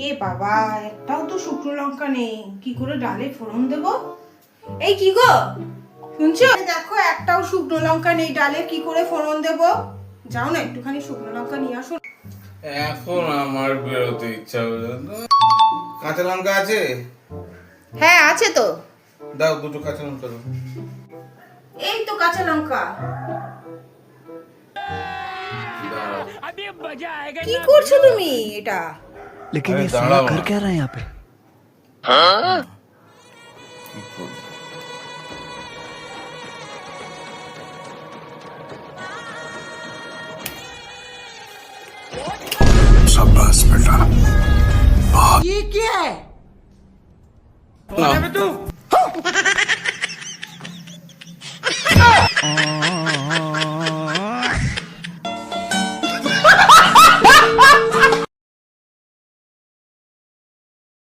এ বাবা, একটাও তো শুকনো লঙ্কা নেই, কি করে ডালে ফোড়ন দেব? এই কি গো, শুনছো? দেখো একটাও শুকনো লঙ্কা নেই ডালে, কি করে ফোড়ন দেব? যাও না, একটুখানি শুকনো লঙ্কা নিয়ে আসো। এখন আমার বেরোতে ইচ্ছা করে না। কাঁচা লঙ্কা আছে? হ্যাঁ আছে তো। দাও দুটো কাঁচা লঙ্কা দাও। এই তো কাঁচা লঙ্কা। কি করছো তুমি এটা? लेकिन ये साला कर क्या रहा है यहाँ पे? কি করব? शाबाश बेटा। ये क्या है? না।